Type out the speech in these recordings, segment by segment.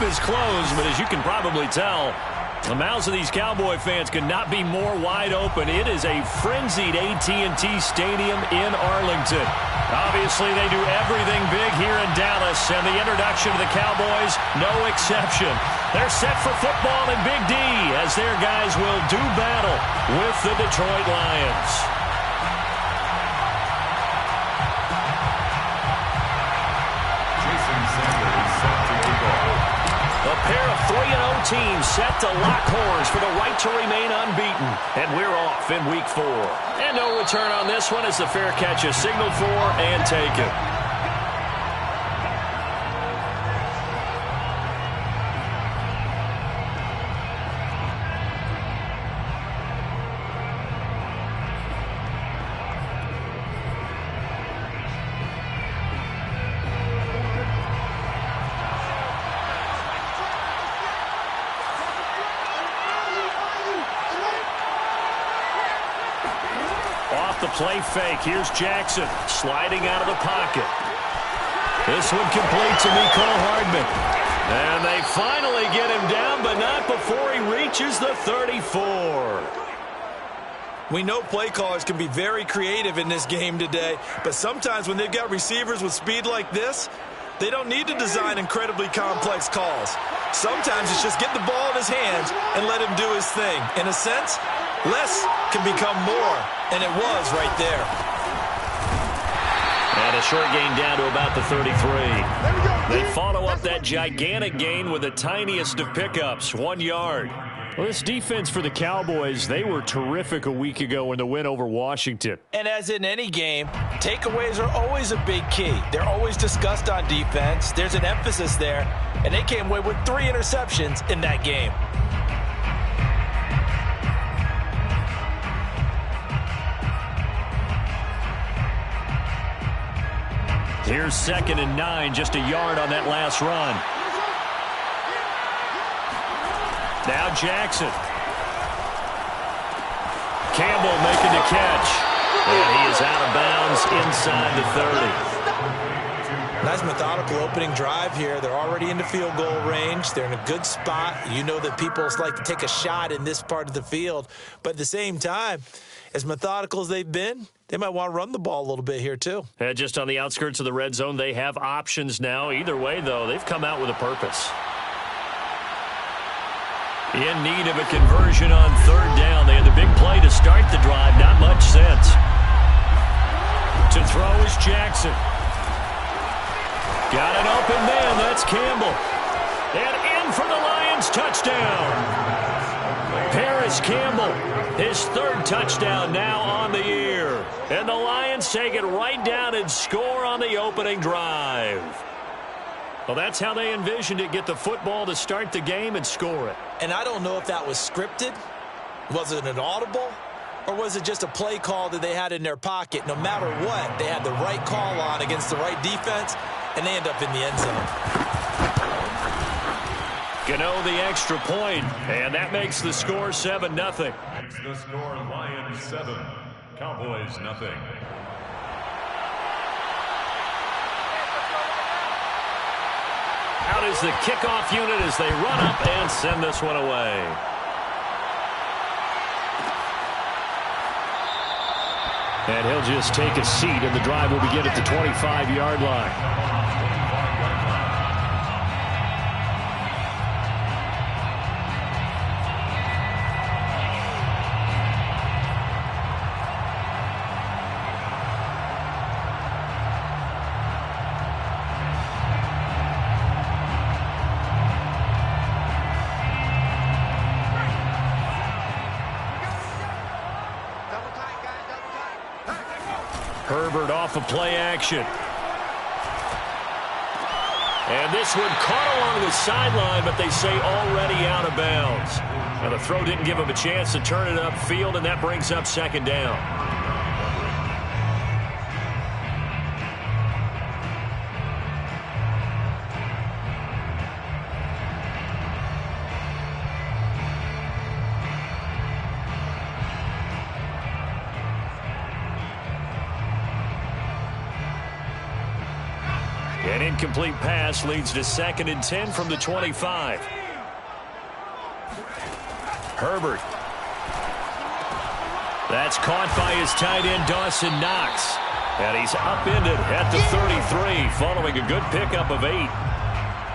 is closed, but as you can probably tell, the mouths of these Cowboy fans could not be more wide open. It is a frenzied AT&T Stadium in Arlington. Obviously, they do everything big here in Dallas, and the introduction of the Cowboys, no exception. They're set for football in Big D as their guys will do battle with the Detroit Lions. A pair of 3-0 teams set to lock horns for the right to remain unbeaten. And we're off in Week 4. And no return on this one as the fair catch is signaled for and taken. The play fake. Here's Jackson sliding out of the pocket. This one complete to Mecole Hardman. And they finally get him down, but not before he reaches the 34. We know play callers can be very creative in this game today, but sometimes when they've got receivers with speed like this, they don't need to design incredibly complex calls. Sometimes it's just get the ball in his hands and let him do his thing. In a sense, less can become more, and it was right there. And a short gain down to about the 33. They follow up that gigantic gain with the tiniest of pickups, 1 yard. Well, this defense for the Cowboys, they were terrific a week ago in the win over Washington. And as in any game, takeaways are always a big key. They're always discussed on defense. There's an emphasis there, and they came away with 3 interceptions in that game. Here's 2nd and 9, just a yard on that last run. Now Jackson. Campbell making the catch. And he is out of bounds inside the 30. Nice methodical opening drive here. They're already into field goal range. They're in a good spot. You know that people like to take a shot in this part of the field. But at the same time, as methodical as they've been, they might want to run the ball a little bit here too. Just on the outskirts of the red zone, they have options now. Either way, though, they've come out with a purpose. In need of a conversion on 3rd down. They had the big play to start the drive. Not much sense. To throw is Jackson. Got an open man. That's Campbell. And in for the Lions touchdown. Paris Campbell, his 3rd touchdown now on the year. And the Lions take it right down and score on the opening drive. Well, that's how they envisioned it. Get the football to start the game and score it. And I don't know if that was scripted. Was it an audible? Or was it just a play call that they had in their pocket? No matter what, they had the right call on against the right defense, and they end up in the end zone. Gano the extra point, and that makes the score 7-0. Makes the score Lions 7, Cowboys 0. Out is the kickoff unit as they run up and send this one away. And he'll just take a seat, and the drive will begin at the 25-yard line. Herbert off of play action. And this one caught along the sideline, but they say already out of bounds. Now the throw didn't give him a chance to turn it upfield, and that brings up 2nd down. An incomplete pass leads to 2nd and 10 from the 25. Herbert. That's caught by his tight end, Dawson Knox. And he's upended at the 33 following a good pickup of 8.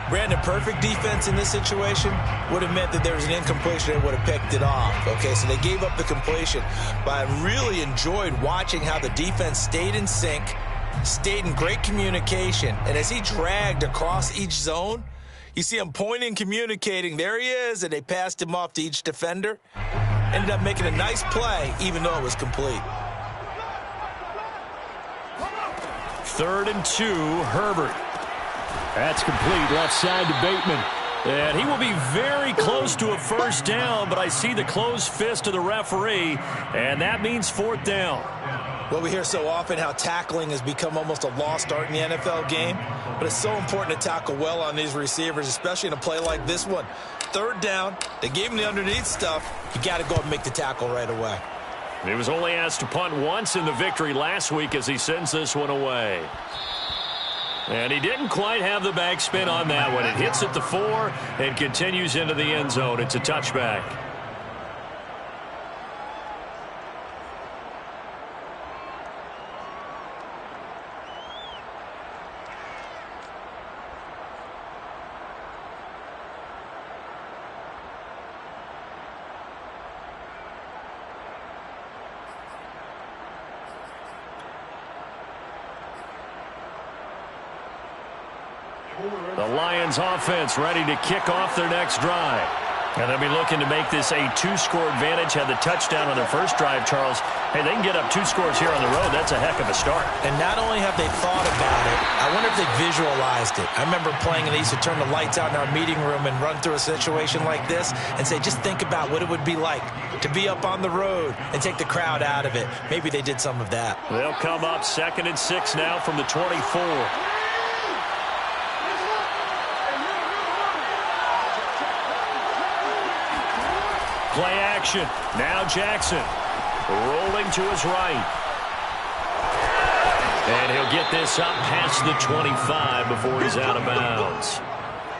Brandon, perfect defense in this situation would have meant that there was an incompletion and would have picked it off. Okay, so they gave up the completion. But I really enjoyed watching how the defense stayed in sync, stayed in great communication. And as he dragged across each zone, you see him pointing, communicating. There he is, and they passed him off to each defender. Ended up making a nice play, even though it was complete. 3rd and 2, Herbert. That's complete, left side to Bateman. And he will be very close to a first down, but I see the closed fist of the referee, and that means 4th down. Well, we hear so often how tackling has become almost a lost art in the NFL game, but it's so important to tackle well on these receivers, especially in a play like this one. 3rd down, they gave him the underneath stuff. You got to go and make the tackle right away. He was only asked to punt once in the victory last week as he sends this one away. And he didn't quite have the backspin on that one. It hits at the 4 and continues into the end zone. It's a touchback. The Lions offense ready to kick off their next drive. And they'll be looking to make this a 2-score advantage. Had the touchdown on their first drive, Charles. Hey, they can get up 2 scores here on the road. That's a heck of a start. And not only have they thought about it, I wonder if they visualized it. I remember playing, and they used to turn the lights out in our meeting room and run through a situation like this and say, just think about what it would be like to be up on the road and take the crowd out of it. Maybe they did some of that. They'll come up 2nd and 6 now from the 24. Play action. Now Jackson rolling to his right. And he'll get this up past the 25 before he's out of bounds.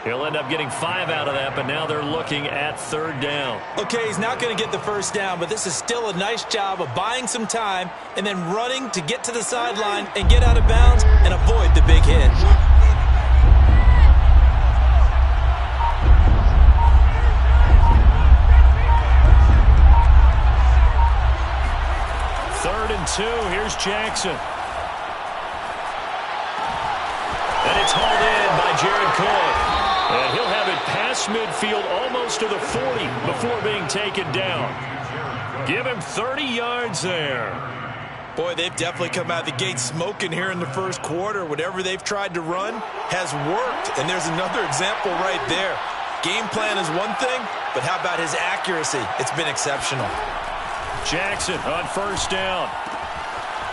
He'll end up getting 5 out of that, but now they're looking at 3rd down. Okay, he's not going to get the first down, but this is still a nice job of buying some time and then running to get to the sideline and get out of bounds and avoid the big hit. Here's Jackson. And it's hauled in by Jared Cook. And he'll have it past midfield almost to the 40 before being taken down. Give him 30 yards there. Boy, they've definitely come out of the gate smoking here in the first quarter. Whatever they've tried to run has worked. And there's another example right there. Game plan is one thing, but how about his accuracy? It's been exceptional. Jackson on first down.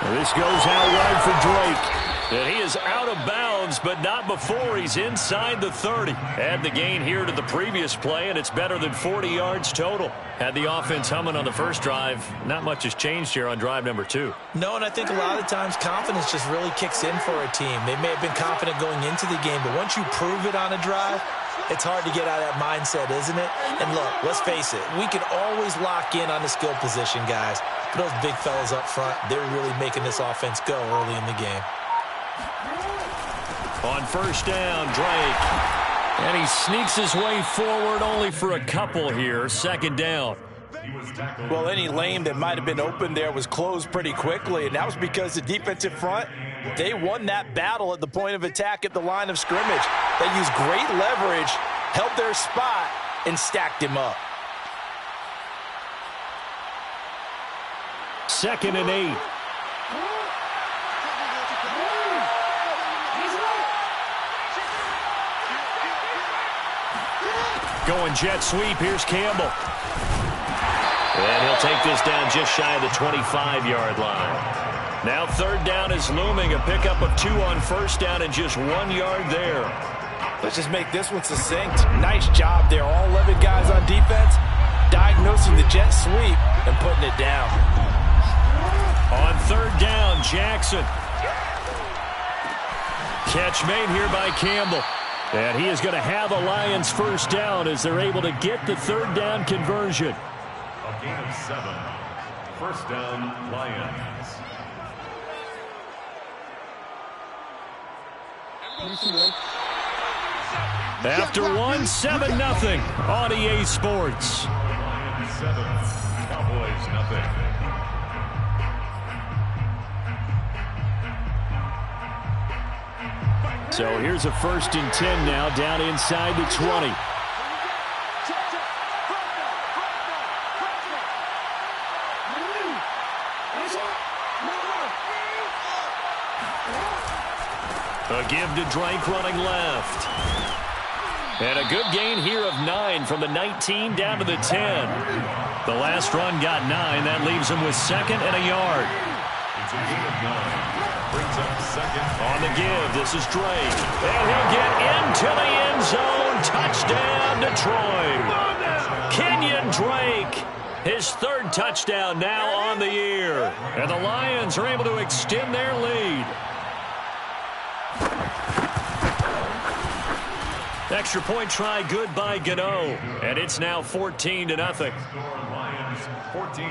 This goes out wide for Drake. And he is out of bounds, but not before he's inside the 30. Add the gain here to the previous play, and it's better than 40 yards total. Had the offense humming on the first drive. Not much has changed here on drive number 2. No, and I think a lot of times confidence just really kicks in for a team. They may have been confident going into the game, but once you prove it on a drive, it's hard to get out of that mindset, isn't it? And look, let's face it, we can always lock in on the skill position, guys. But those big fellas up front, they're really making this offense go early in the game. On first down, Drake. And he sneaks his way forward only for a couple here. 2nd down. Well, any lane that might have been open there was closed pretty quickly, and that was because the defensive front, they won that battle at the point of attack at the line of scrimmage. They used great leverage, held their spot, and stacked him up. 2nd and 8. Going jet sweep. Here's Campbell. And he'll take this down just shy of the 25-yard line. Now 3rd down is looming. A pickup of 2 on first down and just 1 yard there. Let's just make this one succinct. Nice job there. All 11 guys on defense diagnosing the jet sweep and putting it down. On 3rd down, Jackson. Catch made here by Campbell. And he is going to have a Lions first down as they're able to get the third down conversion. A gain of 7. First down, Lions. After 7-0 on EA Sports. Lions 7, Cowboys nothing. So here's a 1st and 10 now down inside the 20. A give to Drake running left. And a good gain here of 9 from the 19 down to the 10. The last run got 9. That leaves him with 2nd and a yard. It's a gain of 9. Brings up 2nd. On the give, this is Drake. And he'll get into the end zone. Touchdown, Detroit. Kenyon Drake. His 3rd touchdown now on the year. And the Lions are able to extend their lead. Extra point try good by Gano. And it's now 14-0. Lions 14,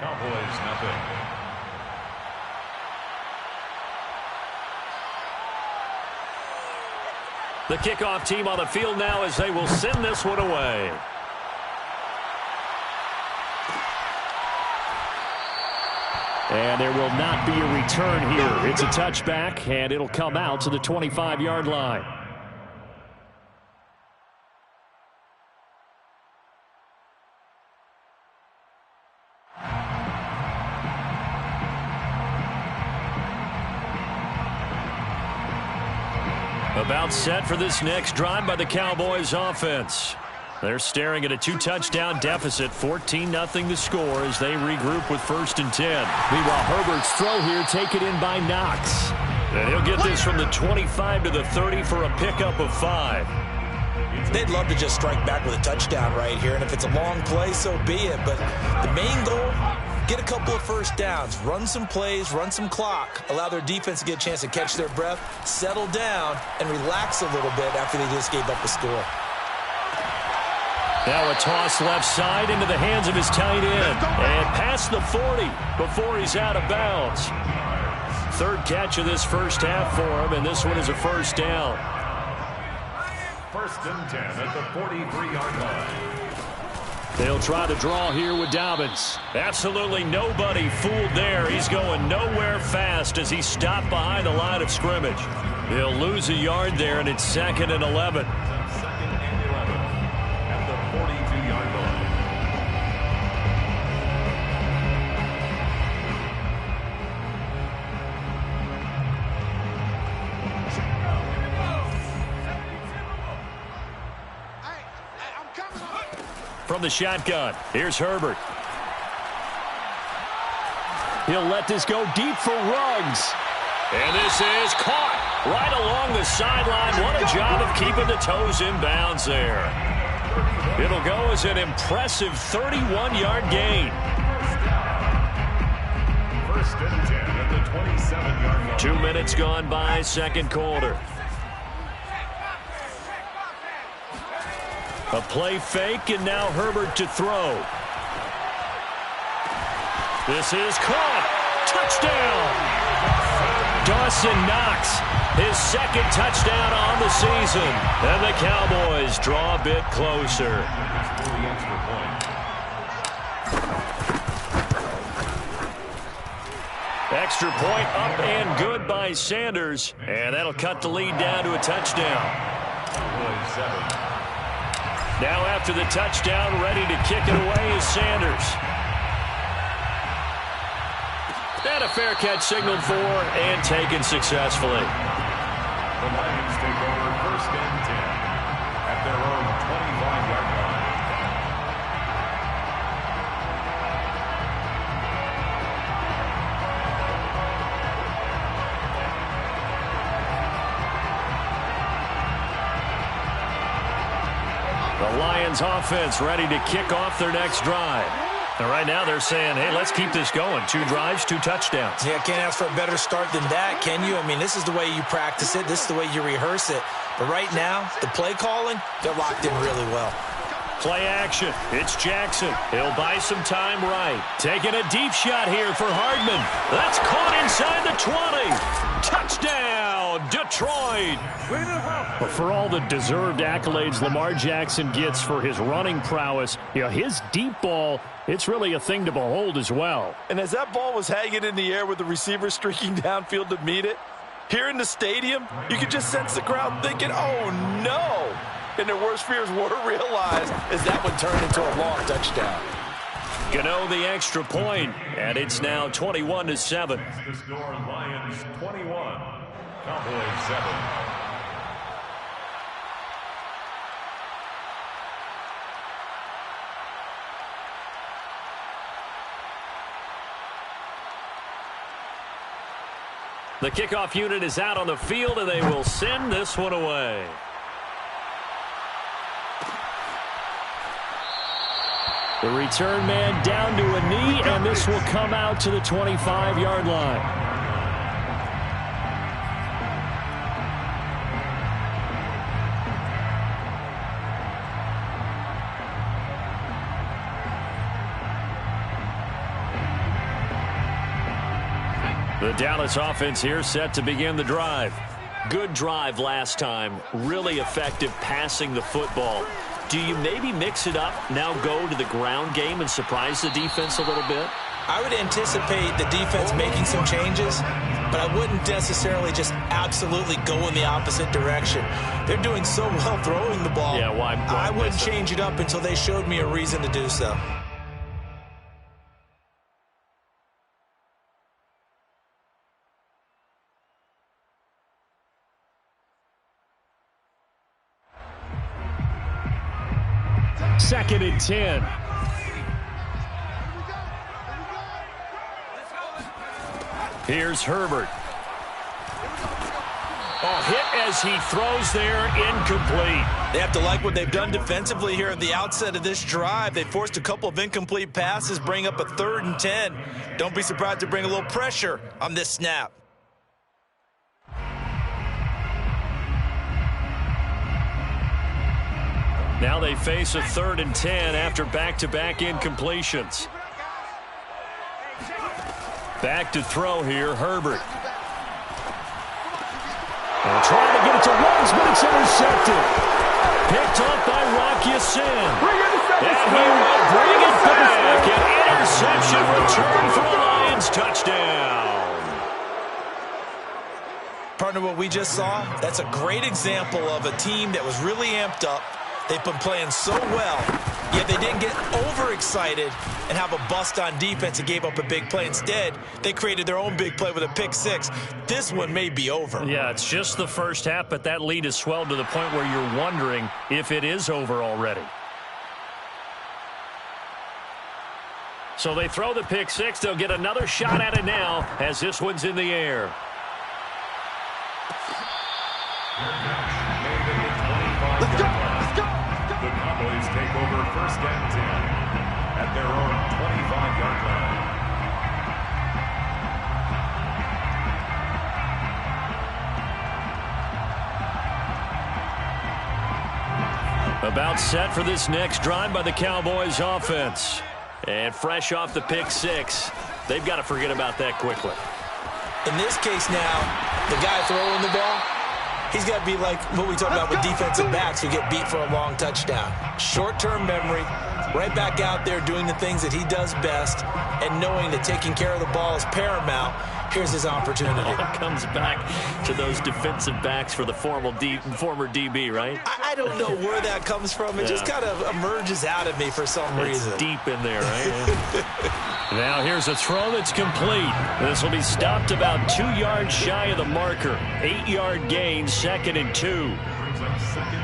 Cowboys nothing. The kickoff team on the field now as they will send this one away. And there will not be a return here. It's a touchback, and it'll come out to the 25-yard line. About set for this next drive by the Cowboys offense. They're staring at a 2-touchdown deficit, 14-0 the score as they regroup with 1st and 10. Meanwhile, Herbert's throw here taken in by Knox. And he'll get this from the 25 to the 30 for a pickup of 5. They'd love to just strike back with a touchdown right here, and if it's a long play, so be it. But the main goal, get a couple of first downs, run some plays, run some clock, allow their defense to get a chance to catch their breath, settle down, and relax a little bit after they just gave up the score. Now a toss left side into the hands of his tight end. And past the 40 before he's out of bounds. 3rd catch of this first half for him, and this one is a first down. 1st and 10 at the 43-yard line. They'll try to draw here with Dobbins. Absolutely nobody fooled there. He's going nowhere fast as he stopped behind the line of scrimmage. He'll lose a yard there, and it's 2nd and 11. 2nd and 11 at the 42-yard line. From the shotgun, here's Herbert. He'll let this go deep for Ruggs. And this is caught right along the sideline. What a job of keeping the toes in bounds there. It'll go as an impressive 31-yard gain. 1st and 10 at the 27-yard line. 2 minutes gone by, 2nd quarter. A play fake, and now Herbert to throw. This is caught. Touchdown! Dawson Knox, his 2nd touchdown on the season. And the Cowboys draw a bit closer. Extra point up and good by Sanders. And that'll cut the lead down to a touchdown. Now after the touchdown, ready to kick it away is Sanders. And a fair catch signaled for and taken successfully. The Lions take over 1st and 10 at their own 25-yard line. The Lions offense ready to kick off their next drive. And right now they're saying, hey, let's keep this going. 2 drives, 2 touchdowns. Yeah, can't ask for a better start than that, can you? I mean, this is the way you practice it. This is the way you rehearse it. But right now, the play calling, they're locked in really well. Play action. It's Jackson. He'll buy some time right. Taking a deep shot here for Hardman. That's caught inside the 20. Touchdown, Detroit. Well, for all the deserved accolades Lamar Jackson gets for his running prowess, his deep ball, it's really a thing to behold as well. And as that ball was hanging in the air with the receiver streaking downfield to meet it, here in the stadium, you could just sense the crowd thinking, oh, no. And their worst fears were realized as that one turned into a long touchdown. Gano the extra point, and it's now 21-7. The score, Lions 21, Cowboys 7. The kickoff unit is out on the field, and they will send this one away. The return man down to a knee, and this will come out to the 25-yard line. The Dallas offense here set to begin the drive. Good drive last time. Really effective passing the football. Do you maybe mix it up, now go to the ground game and surprise the defense a little bit? I would anticipate the defense making some changes, but I wouldn't necessarily just absolutely go in the opposite direction. They're doing so well throwing the ball. Yeah, why I wouldn't change it up until they showed me a reason to do so. Second and 10. Here's Herbert. Oh, hit as he throws there, incomplete. They have to like what they've done defensively here at the outset of this drive. They forced a couple of incomplete passes, bring up a 3rd and 10. Don't be surprised to bring a little pressure on this snap. Now they face a 3rd and 10 after back-to-back incompletions. Back to throw here, Herbert. And trying to get it to Woods, but it's intercepted. Picked off by Rocky Sin. And he will bring it back. An interception return for a Lions touchdown. Partner, what we just saw, that's a great example of a team that was really amped up. They've been playing so well, yet they didn't get overexcited and have a bust on defense and gave up a big play. Instead, they created their own big play with a pick 6. This one may be over. Yeah, it's just the first half, but that lead has swelled to the point where you're wondering if it is over already. So they throw the pick 6. They'll get another shot at it now as this one's in the air. Let's go! Let's go! The Cowboys take over 1st and 10 at their own 25-yard line. About set for this next drive by the Cowboys offense. And fresh off the pick 6, they've got to forget about that quickly. In this case now, the guy throwing the ball, he's got to be like what we talk about with defensive backs who get beat for a long touchdown. Short-term memory, right back out there doing the things that he does best, and knowing that taking care of the ball is paramount. Here's his opportunity. It comes back to those defensive backs for the former DB, right? I don't know where that comes from. It just kind of emerges out of me for some reason. It's deep in there, right? Now here's a throw that's complete. This will be stopped about 2 yards shy of the marker. 8-yard gain, 2nd and 2.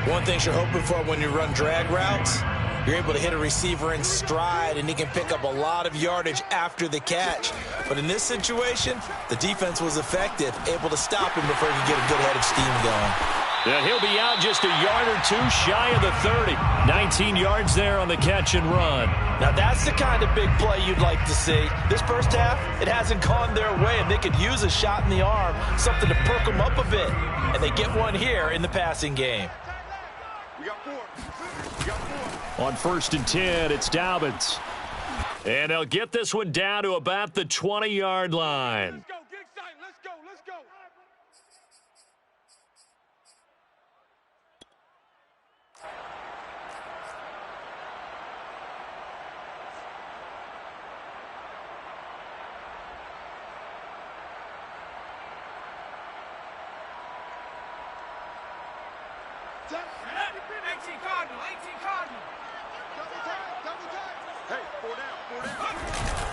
One thing you're hoping for when you run drag routes, you're able to hit a receiver in stride, and he can pick up a lot of yardage after the catch. But in this situation, the defense was effective, able to stop him before he could get a good head of steam going. And he'll be out just a yard or two shy of the 30. 19 yards there on the catch and run. Now that's the kind of big play you'd like to see. This first half, it hasn't gone their way, and they could use a shot in the arm, something to perk them up a bit. And they get one here in the passing game. On 1st and 10, it's Dobbins. And they'll get this one down to about the 20-yard line. Let's go, get excited. Let's go, let's go.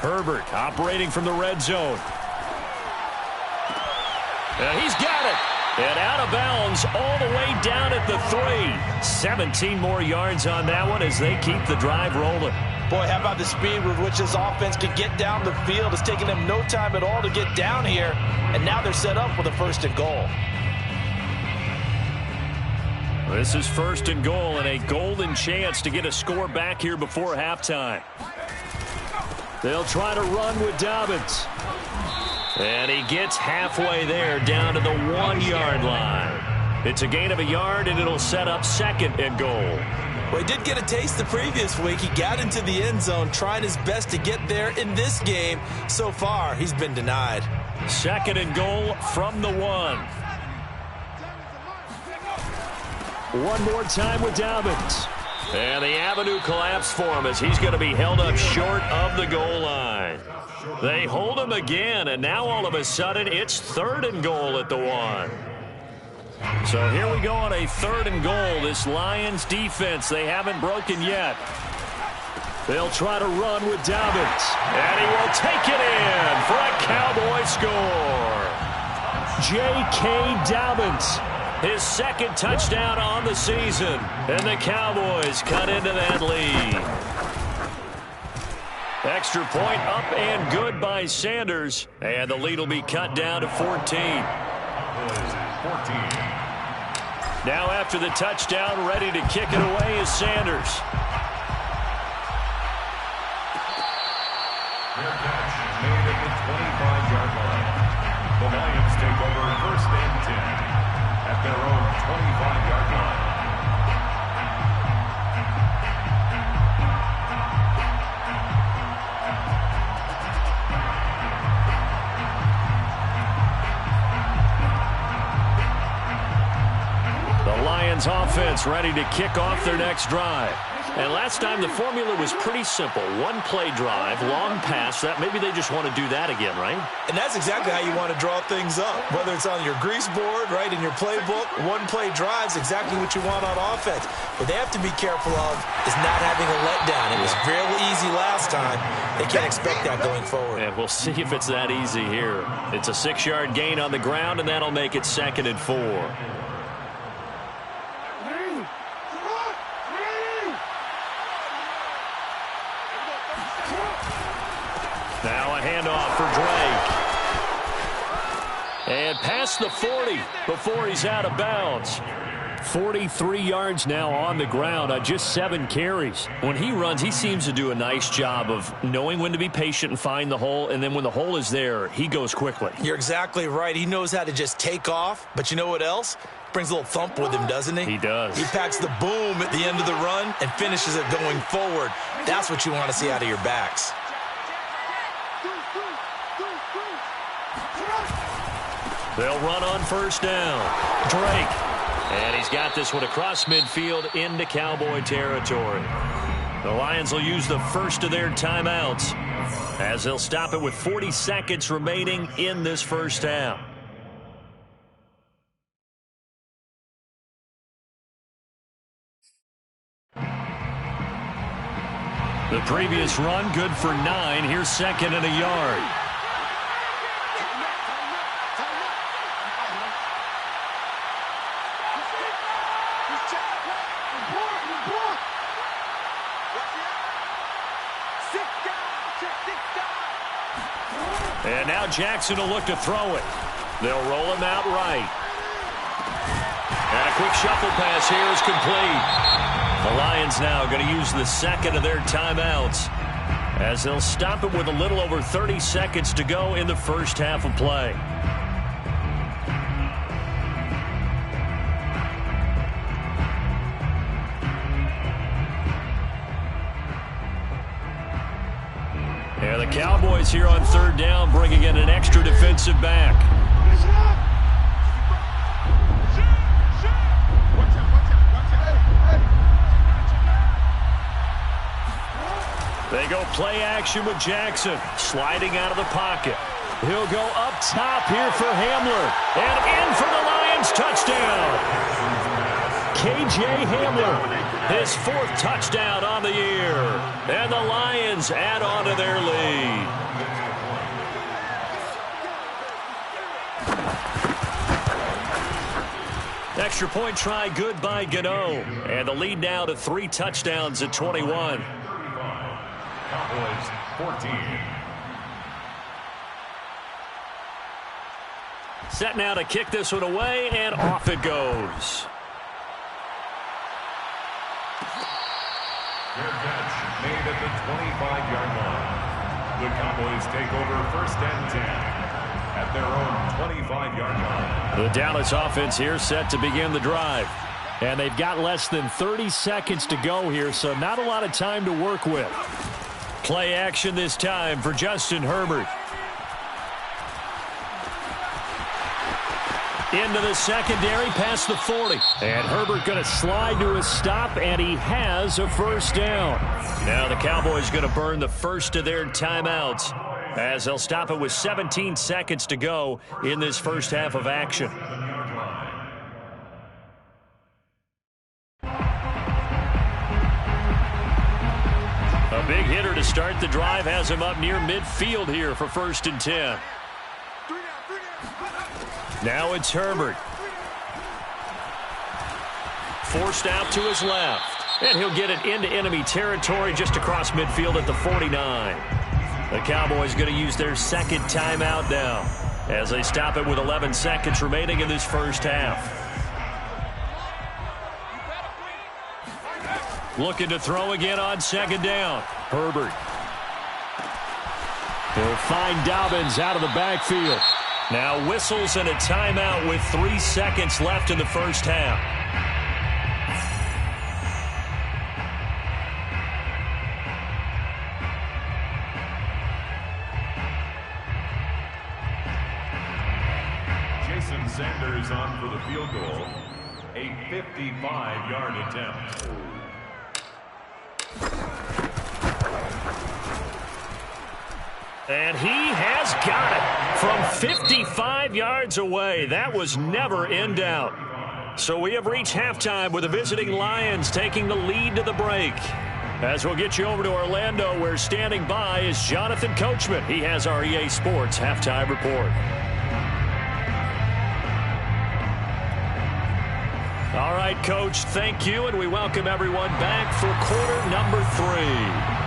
Herbert operating from the red zone. And he's got it. And out of bounds all the way down at the 3. 17 more yards on that one as they keep the drive rolling. Boy, how about the speed with which this offense can get down the field? It's taken them no time at all to get down here. And now they're set up with a 1st and goal. This is 1st and goal and a golden chance to get a score back here before halftime. They'll try to run with Dobbins. And he gets halfway there down to the 1-yard line. It's a gain of a yard, and it'll set up 2nd and goal. Well, he did get a taste the previous week. He got into the end zone, trying his best to get there in this game. So far, he's been denied. 2nd and goal from the 1. One more time with Dobbins. And the avenue collapsed for him as he's going to be held up short of the goal line. They hold him again, and now all of a sudden it's 3rd and goal at the 1. So here we go on a 3rd and goal. This Lions defense, they haven't broken yet. They'll try to run with Dobbins. And he will take it in for a Cowboy score. J.K. Dobbins. His 2nd touchdown on the season. And the Cowboys cut into that lead. Extra point up and good by Sanders. And the lead will be cut down to 14. Now after the touchdown, ready to kick it away is Sanders. Their catch made at the 25-yard line. The Lions take over 1st and 10 at their own 25-yard line. The Lions offense ready to kick off their next drive. And last time the formula was pretty simple. One play drive, long pass. That maybe they just want to do that again, right? And that's exactly how you want to draw things up. Whether it's on your grease board, right, in your playbook, one play drive's exactly what you want on offense. What they have to be careful of is not having a letdown. It was real easy last time. They can't expect that going forward. And we'll see if it's that easy here. It's a 6-yard gain on the ground, and that'll make it 2nd and 4. Now a handoff for Drake. And past the 40 before he's out of bounds. 43 yards now on the ground on just 7 carries. When he runs, he seems to do a nice job of knowing when to be patient and find the hole, and then when the hole is there, he goes quickly. You're exactly right. He knows how to just take off, but you know what else? Brings a little thump with him, doesn't he? He does. He packs the boom at the end of the run and finishes it going forward. That's what you want to see out of your backs. They'll run on 1st down. Drake. And he's got this one across midfield into Cowboy territory. The Lions will use the first of their timeouts as they'll stop it with 40 seconds remaining in this first half. The previous run good for 9. Here's 2nd and a yard. And now Jackson will look to throw it. They'll roll him out right. And quick shuffle pass here is complete. The Lions now going to use the second of their timeouts as they'll stop it with a little over 30 seconds to go in the first half of play. And the Cowboys here on third down bringing in an extra defensive back. They go play action with Jackson, sliding out of the pocket. He'll go up top here for Hamler, and in for the Lions touchdown. K.J. Hamler, his fourth touchdown on the year, and the Lions add on to their lead. Extra point try good by Gano, and the lead now to 3 touchdowns at 21. Cowboys 14. Set now to kick this one away, and off it goes. Fair catch made at the 25-yard line. The Cowboys take over first and 10 at their own 25-yard line. The Dallas offense here set to begin the drive. And they've got less than 30 seconds to go here, so not a lot of time to work with. Play action this time for Justin Herbert. Into the secondary, past the 40. And Herbert going to slide to a stop, and he has a first down. Now the Cowboys going to burn the first of their timeouts as they'll stop it with 17 seconds to go in this first half of action. A big hitter to start the drive has him up near midfield here for first and 10. Now it's Herbert. Forced out to his left. And he'll get it into enemy territory just across midfield at the 49. The Cowboys going to use their second timeout now as they stop it with 11 seconds remaining in this first half. Looking to throw again on second down. Herbert. He'll find Dobbins out of the backfield. Now whistles and a timeout with 3 seconds left in the first half. Jason Sanders on for the field goal. A 55-yard attempt. And he has got it from 55 yards away. That was never in doubt. So we have reached halftime with the visiting Lions taking the lead to the break. As we'll get you over to Orlando, where standing by is Jonathan Coachman. He has our EA Sports halftime report. All right, Coach, thank you, and we welcome everyone back for quarter number 3.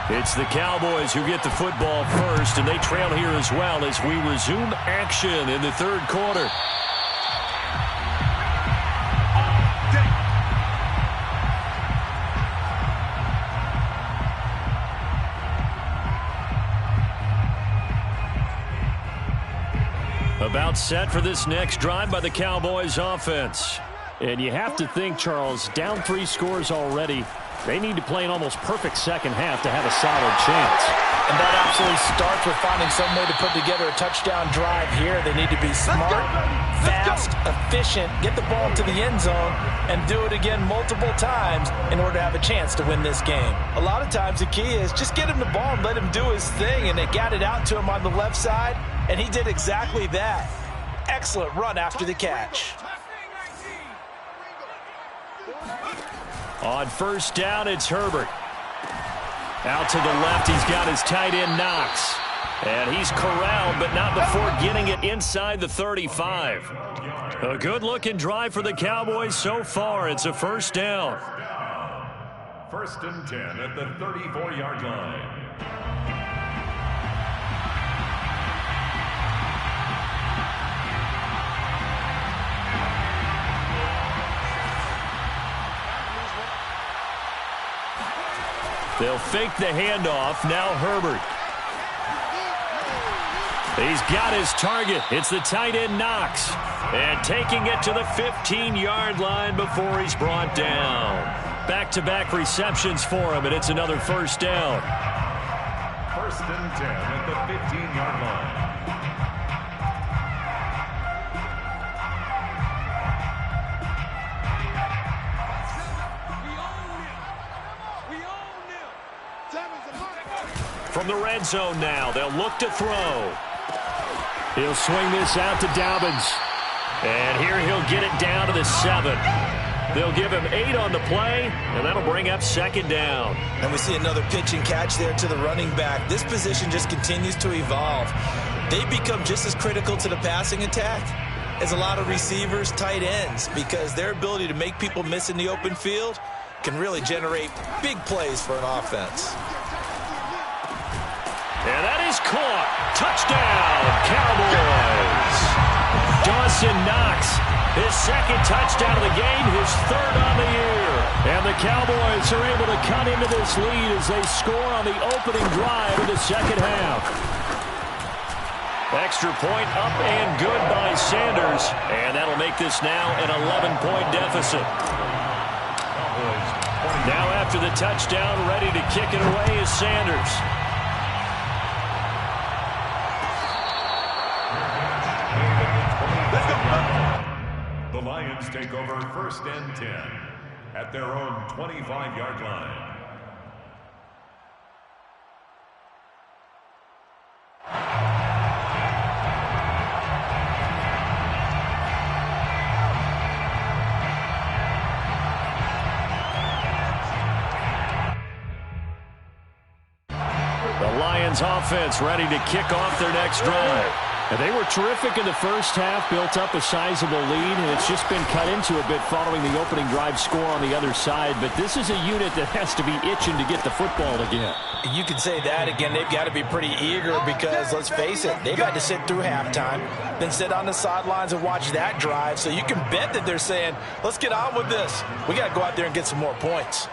It's the Cowboys who get the football first, and they trail here as well as we resume action in the third quarter. About set for this next drive by the Cowboys offense. And you have to think, Charles, down 3 scores already. They need to play an almost perfect second half to have a solid chance. And that absolutely starts with finding some way to put together a touchdown drive here. They need to be smart, fast, efficient, get the ball to the end zone, and do it again multiple times in order to have a chance to win this game. A lot of times the key is just get him the ball and let him do his thing, and they got it out to him on the left side, and he did exactly that. Excellent run after the catch. On first down, it's Herbert. Out to the left, he's got his tight end Knox. And he's corralled, but not before getting it inside the 35. A good-looking drive for the Cowboys so far. It's a first down. First and 10 at the 34-yard line. They'll fake the handoff. Now Herbert. He's got his target. It's the tight end Knox. And taking it to the 15-yard line before he's brought down. Back-to-back receptions for him, and it's another first down. 1st and 10 at the 15-yard line. From the red zone now, they'll look to throw. He'll swing this out to Dobbins. And here he'll get it down to the 7. They'll give him 8 on the play, and that'll bring up 2nd down. And we see another pitch and catch there to the running back. This position just continues to evolve. They become just as critical to the passing attack as a lot of receivers, tight ends, because their ability to make people miss in the open field can really generate big plays for an offense. And that is caught. Touchdown, Cowboys. Dawson Knox, his 2nd touchdown of the game, his 3rd on the year. And the Cowboys are able to cut into this lead as they score on the opening drive of the 2nd half. Extra point up and good by Sanders. And that'll make this now an 11-point deficit. Now after the touchdown, ready to kick it away is Sanders. The Lions take over 1st and 10 at their own 25-yard line. The Lions offense ready to kick off their next drive. And they were terrific in the first half, built up a sizable lead, and it's just been cut into a bit following the opening drive score on the other side. But this is a unit that has to be itching to get the football again. You can say that again. They've got to be pretty eager because, let's face it, they've had to sit through halftime, then sit on the sidelines and watch that drive. So you can bet that they're saying, let's get on with this. We got to go out there and get some more points.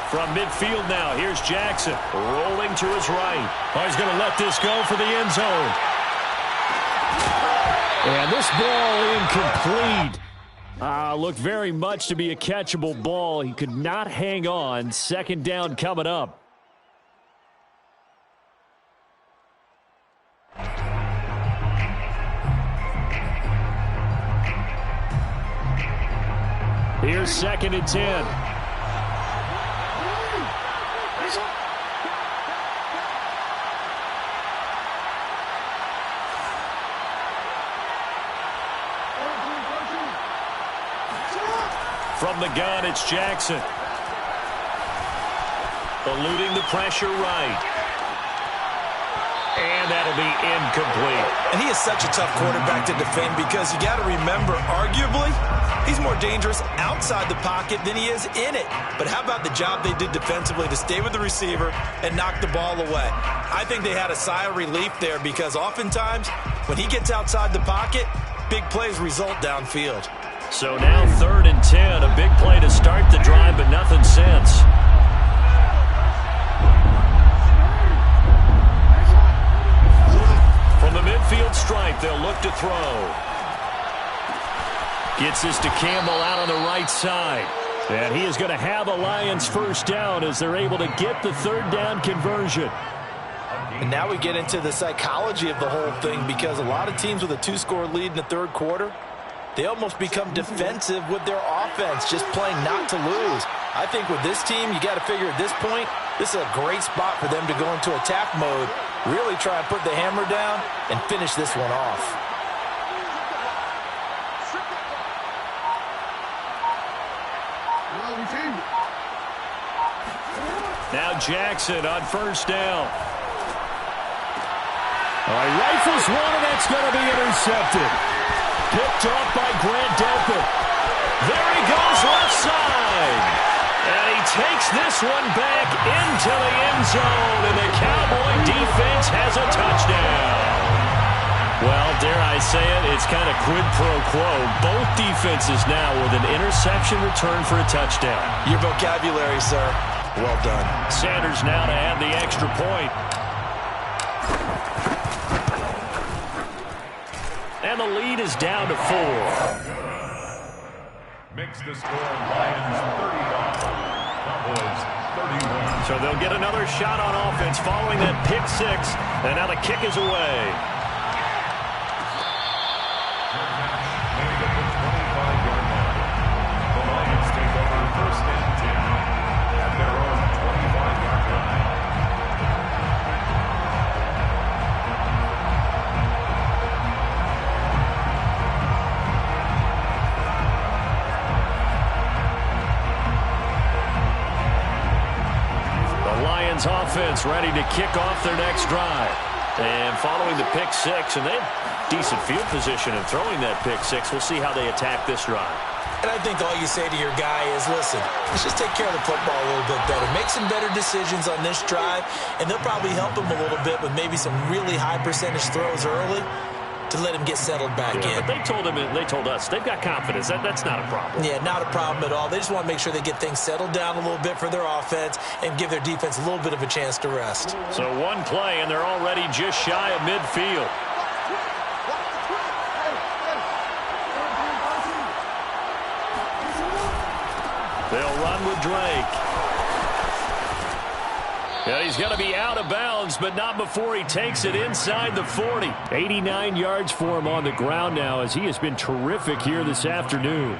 From midfield now, here's Jackson rolling to his right. Oh, he's going to let this go for the end zone. And this ball incomplete. Looked very much to be a catchable ball. He could not hang on. 2nd down coming up. Here's 2nd and 10. From the gun, it's Jackson. Eluding the pressure right. And that'll be incomplete. And he is such a tough quarterback to defend because you got to remember, arguably, he's more dangerous outside the pocket than he is in it. But how about the job they did defensively to stay with the receiver and knock the ball away? I think they had a sigh of relief there because oftentimes when he gets outside the pocket, big plays result downfield. So now 3rd and 10, a big play to start the drive, but nothing since. From the midfield stripe, they'll look to throw. Gets this to Campbell out on the right side. And he is going to have a Lions first down as they're able to get the 3rd down conversion. And now we get into the psychology of the whole thing because a lot of teams with a 2-score lead in the 3rd quarter, they almost become defensive with their offense, just playing not to lose. I think with this team, you got to figure at this point, this is a great spot for them to go into attack mode, really try and put the hammer down and finish this one off. Now Jackson on first down. All right, rifles one, and that's going to be intercepted. Picked off by Grant Delpit. There he goes left side. takes this one back into the end zone, and the Cowboy defense has a touchdown. Well, dare I say it, it's kind of quid pro quo. Both defenses now with an interception return for a touchdown. Your vocabulary, sir. Well done. Sanders now to add the extra point. And the lead is down to 4. Makes the score Lions 35, Cowboys 31. So they'll get another shot on offense following that pick six. And now the kick is away. At the 25-yard line. The Lions take over first and 10 at their own 25-yard line. The Lions offense ready to kick off their next drive. And following the pick six, and they have decent field position in throwing that pick six. We'll see how they attack this drive. And I think all you say to your guy is, listen, let's just take care of the football a little bit better. Make some better decisions on this drive, and they'll probably help him a little bit with maybe some really high percentage throws early to let him get settled back in. But they told us they've got confidence. That's not a problem. Yeah, not a problem at all. They just want to make sure they get things settled down a little bit for their offense and give their defense a little bit of a chance to rest. So one play, and they're already just shy of midfield. They'll run with Drake. And he's going to be out of bounds, but not before he takes it inside the 40. 89 yards for him on the ground now, as he has been terrific here this afternoon.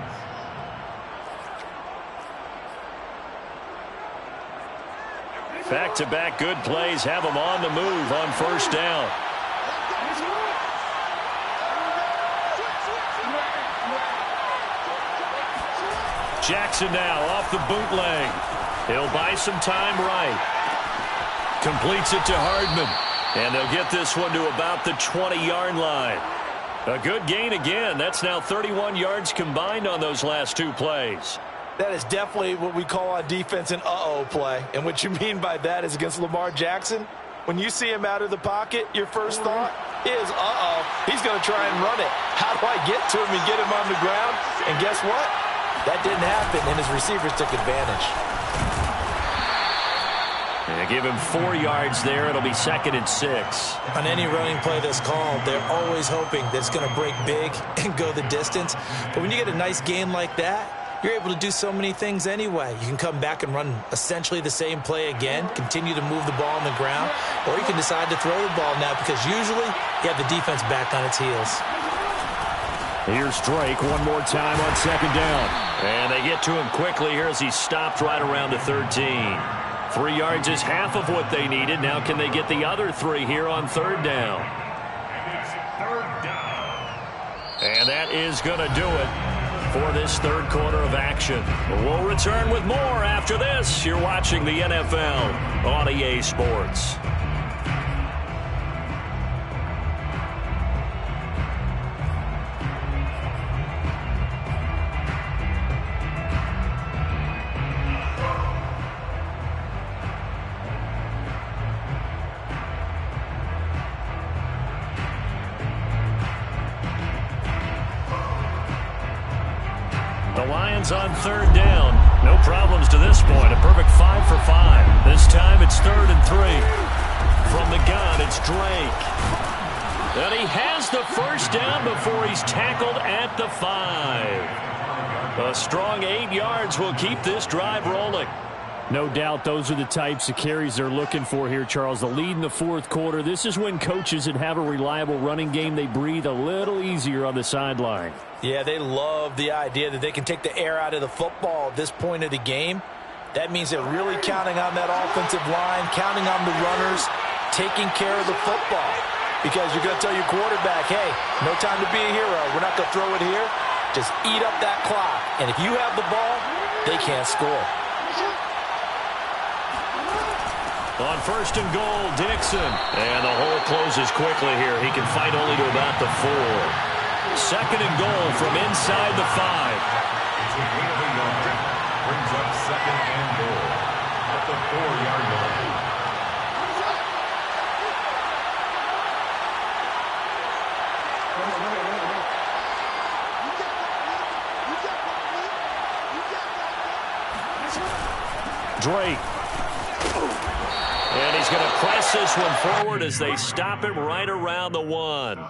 Back-to-back good plays have him on the move on first down. Jackson now off the bootleg. He'll buy some time right. Completes it to Hardman. And they'll get this one to about the 20-yard line. A good gain again. That's now 31 yards combined on those last two plays. That is definitely what we call on defense an uh-oh play. And what you mean by that is against Lamar Jackson, when you see him out of the pocket, your first thought is, uh-oh, he's going to try and run it. How do I get to him and get him on the ground? And guess what? That didn't happen, and his receivers took advantage. And give him 4 yards there. It'll be 2nd and 6. On any running play that's called, they're always hoping that it's going to break big and go the distance. But when you get a nice game like that, you're able to do so many things anyway. You can come back and run essentially the same play again, continue to move the ball on the ground, or you can decide to throw the ball now because usually you have the defense back on its heels. Here's Drake one more time on 2nd down. And they get to him quickly here as he stopped right around the 13. 3 yards is half of what they needed. Now can they get the other 3 here on 3rd down? And it's 3rd down. And that is going to do it for this 3rd quarter of action. We'll return with more after this. You're watching the NFL on EA Sports. On 3rd down. No problems to this point. A perfect 5 for 5. This time it's 3rd and 3. From the gun, it's Drake. And he has the first down before he's tackled at the 5. A strong 8 yards will keep this drive rolling. No doubt those are the types of carries they're looking for here, Charles. The lead in the 4th quarter. This is when coaches that have a reliable running game, they breathe a little easier on the sideline. Yeah, they love the idea that they can take the air out of the football at this point of the game. That means they're really counting on that offensive line, counting on the runners, taking care of the football. Because you're going to tell your quarterback, hey, no time to be a hero. We're not going to throw it here. Just eat up that clock. And if you have the ball, they can't score. On 1st and goal, Dixon. And the hole closes quickly here. He can fight only to about the 4. 2nd and goal from inside the 5. It's a gain of a yard. Brings up 2nd and goal. Drake. And he's going to press this one forward as they stop him right around the 1.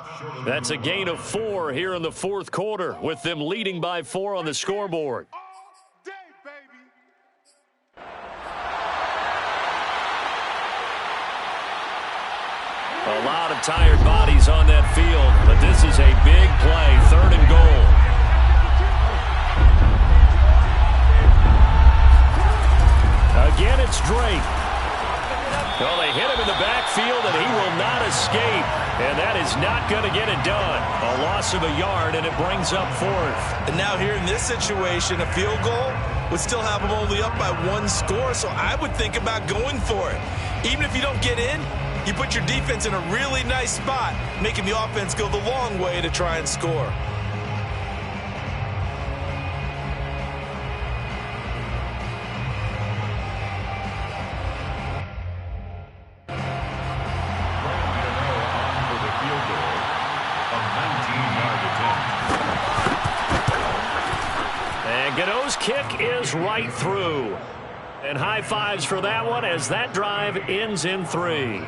That's a gain of 4 here in the fourth quarter, with them leading by 4 on the scoreboard. A lot of tired bodies on that field, but this is a big play, 3rd and goal. Again, it's Drake. Well, they hit him in the backfield, and he will not escape. And that is not going to get it done. A loss of a yard, and it brings up 4th. And now here in this situation, a field goal would still have them only up by 1 score, so I would think about going for it. Even if you don't get in, you put your defense in a really nice spot, making the offense go the long way to try and score. Godot's kick is right through. And high fives for that one as that drive ends in 3.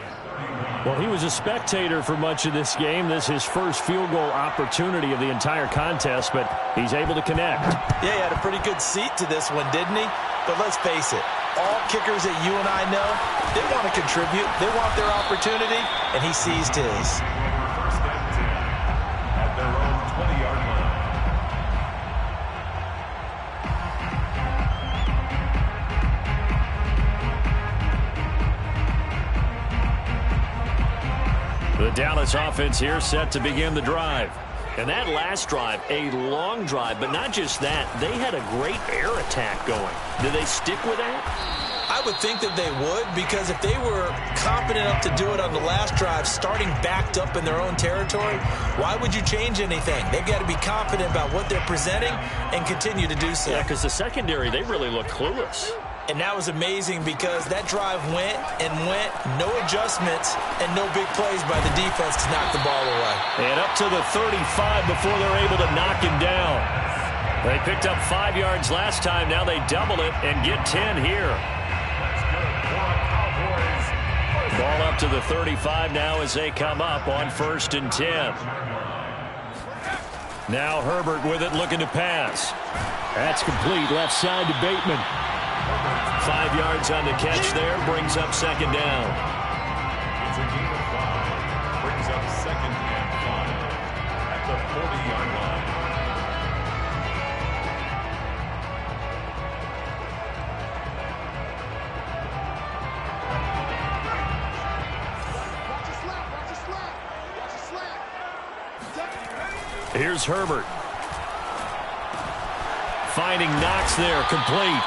Well, he was a spectator for much of this game. This is his first field goal opportunity of the entire contest, but he's able to connect. Yeah, he had a pretty good seat to this one, didn't he? But let's face it, all kickers that you and I know, they want to contribute. They want their opportunity, and he seized his. First and 10 at their own 20-yard line. The Dallas offense here set to begin the drive. And that last drive, a long drive, but not just that. They had a great air attack going. Do they stick with that? I would think that they would, because if they were confident enough to do it on the last drive, starting backed up in their own territory, why would you change anything? They've got to be confident about what they're presenting and continue to do so. Yeah, because the secondary, they really look clueless. And that was amazing because that drive went and went, no adjustments, and no big plays by the defense to knock the ball away. And up to the 35 before they're able to knock him down. They picked up 5 yards last time. Now they double it and get 10 here. Ball up to the 35 now as they come up on 1st and 10. Now Herbert with it, looking to pass. That's complete, left side to Bateman. 5 yards on the catch there, brings up 2nd down. It's a gain of 5. Brings up 2nd and 5 at the 40-yard line. Here's Herbert. Finding Knox there, complete.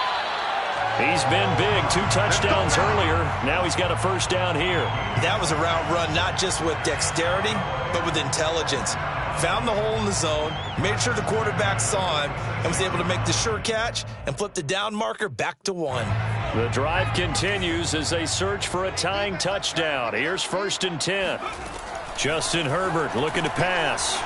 He's been big, 2 touchdowns earlier. Now he's got a 1st down here. That was a route run, not just with dexterity, but with intelligence. Found the hole in the zone, made sure the quarterback saw him, and was able to make the sure catch and flip the down marker back to 1. The drive continues as they search for a tying touchdown. Here's 1st and 10. Justin Herbert looking to pass.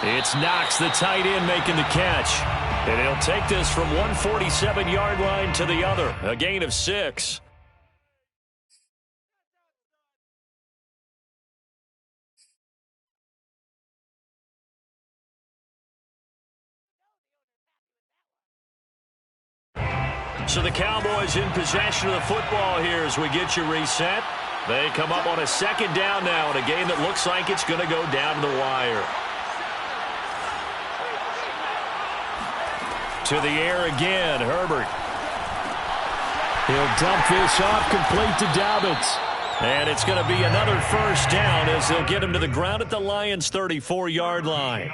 It's Knox, the tight end, making the catch. And he'll take this from one 47-yard line to the other. A gain of 6. So the Cowboys in possession of the football here as we get you reset. They come up on a 2nd down now in a game that looks like it's going to go down to the wire. To the air again, Herbert. He'll dump this off, complete to Dobbins. And it's going to be another 1st down as they'll get him to the ground at the Lions' 34-yard line.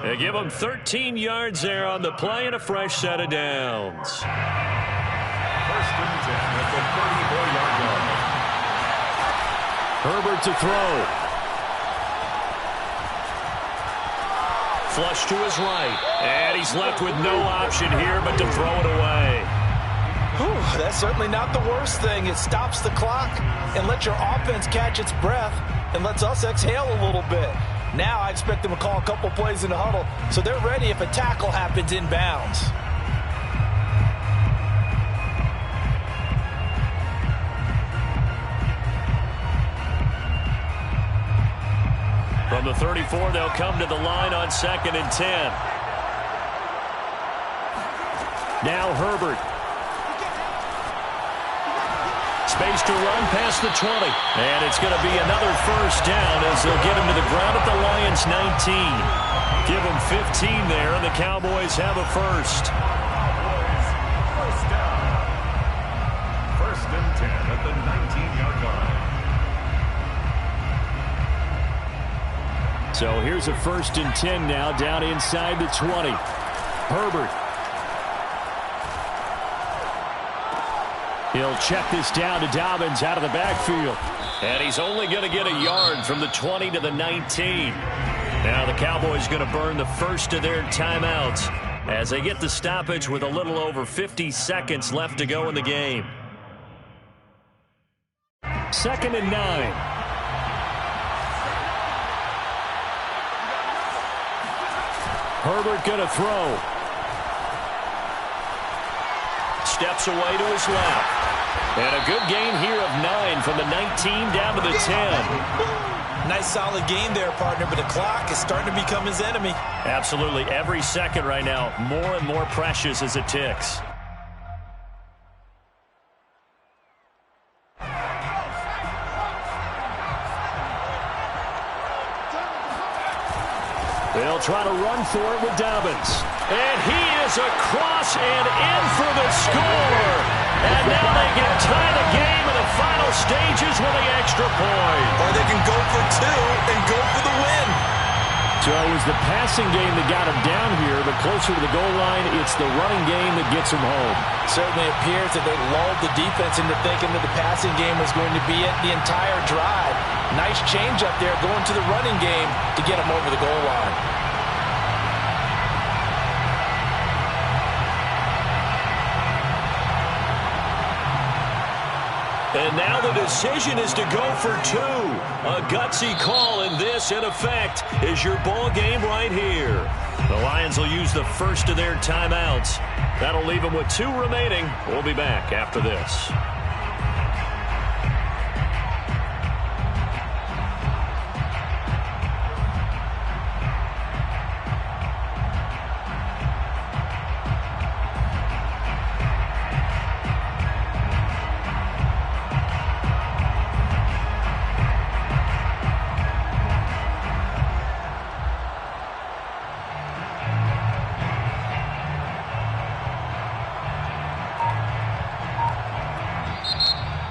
They give him 13 yards there on the play and a fresh set of downs. 1st and 10 at the 34-yard line. Herbert to throw. Flush to his right. And he's left with no option here but to throw it away. Whew, that's certainly not the worst thing. It stops the clock and lets your offense catch its breath and lets us exhale a little bit. Now I expect them to call a couple plays in the huddle so they're ready if a tackle happens inbounds. From the 34, they'll come to the line on 2nd and 10. Now Herbert. Space to run past the 20. And it's going to be another first down as they'll get him to the ground at the Lions' 19. Give them 15 there, and the Cowboys have a first. First down. 1st and 10 at the 19-yard line. So here's a 1st and 10 now down inside the 20. Herbert. He'll check this down to Dobbins out of the backfield. And he's only going to get a yard from the 20 to the 19. Now the Cowboys going to burn the first of their timeouts as they get the stoppage with a little over 50 seconds left to go in the game. 2nd and 9. Herbert going to throw. Steps away to his left. And a good gain here of 9 from the 19 down to the 10. Nice solid game there, partner, but the clock is starting to become his enemy. Absolutely. Every second right now, more and more precious as it ticks. They'll try to run for it with Dobbins. And he is across and in for the score. And now they can tie the game in the final stages with the extra point. Or they can go for 2 and go for the win. So it was the passing game that got him down here, but closer to the goal line, it's the running game that gets him home. Certainly appears that they lulled the defense into thinking that the passing game was going to be it the entire drive. Nice change up there going to the running game to get him over the goal line. And now the decision is to go for 2. A gutsy call, and this, in effect, is your ball game right here. The Lions will use the first of their timeouts. That'll leave them with 2 remaining. We'll be back after this.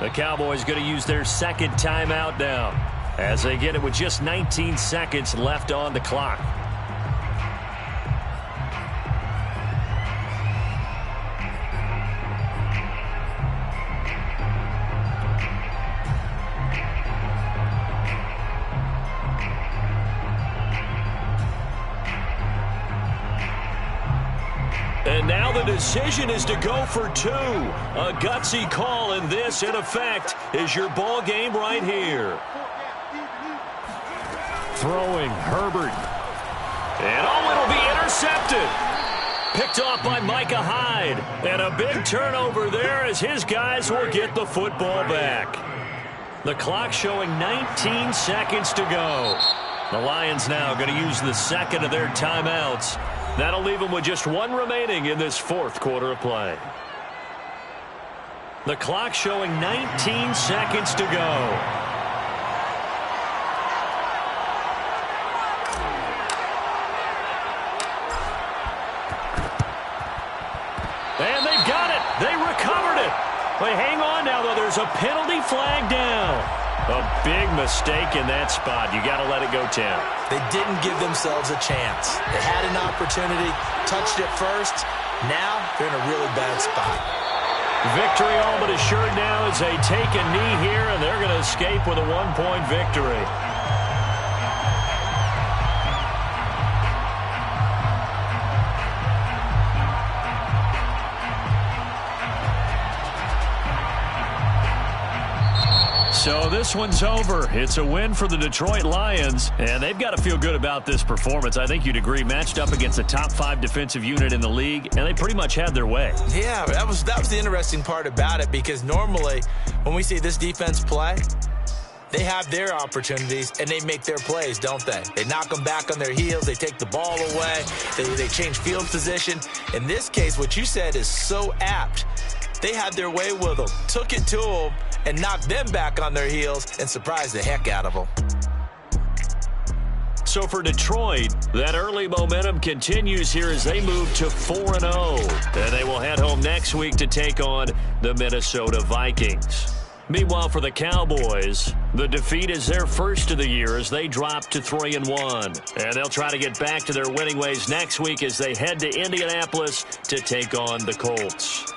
The Cowboys going to use their 2nd timeout now as they get it with just 19 seconds left on the clock. And now the decision is to go for 2. A gutsy call, and this, in effect, is your ball game right here. Throwing, Herbert. And it'll be intercepted. Picked off by Micah Hyde. And a big turnover there as his guys will get the football back. The clock showing 19 seconds to go. The Lions now going to use the 2nd of their timeouts. That'll leave them with just 1 remaining in this 4th quarter of play. The clock showing 19 seconds to go. And they've got it. They recovered it. But hang on now, though. There's a penalty flag down. A big mistake in that spot. You got to let it go, Tim. They didn't give themselves a chance. They had an opportunity, touched it first. Now they're in a really bad spot. Victory all but assured now as they take a knee here, and they're going to escape with a 1-point victory. So this one's over. It's a win for the Detroit Lions, and they've got to feel good about this performance. I think you'd agree, matched up against a top 5 defensive unit in the league, and they pretty much had their way. Yeah, that was the interesting part about it, because normally when we see this defense play, they have their opportunities, and they make their plays, don't they? They knock them back on their heels. They take the ball away. They change field position. In this case, what you said is so apt. They had their way with them, took it to them, and knocked them back on their heels and surprised the heck out of them. So for Detroit, that early momentum continues here as they move to 4-0. And they will head home next week to take on the Minnesota Vikings. Meanwhile, for the Cowboys, the defeat is their first of the year as they drop to 3-1. And they'll try to get back to their winning ways next week as they head to Indianapolis to take on the Colts.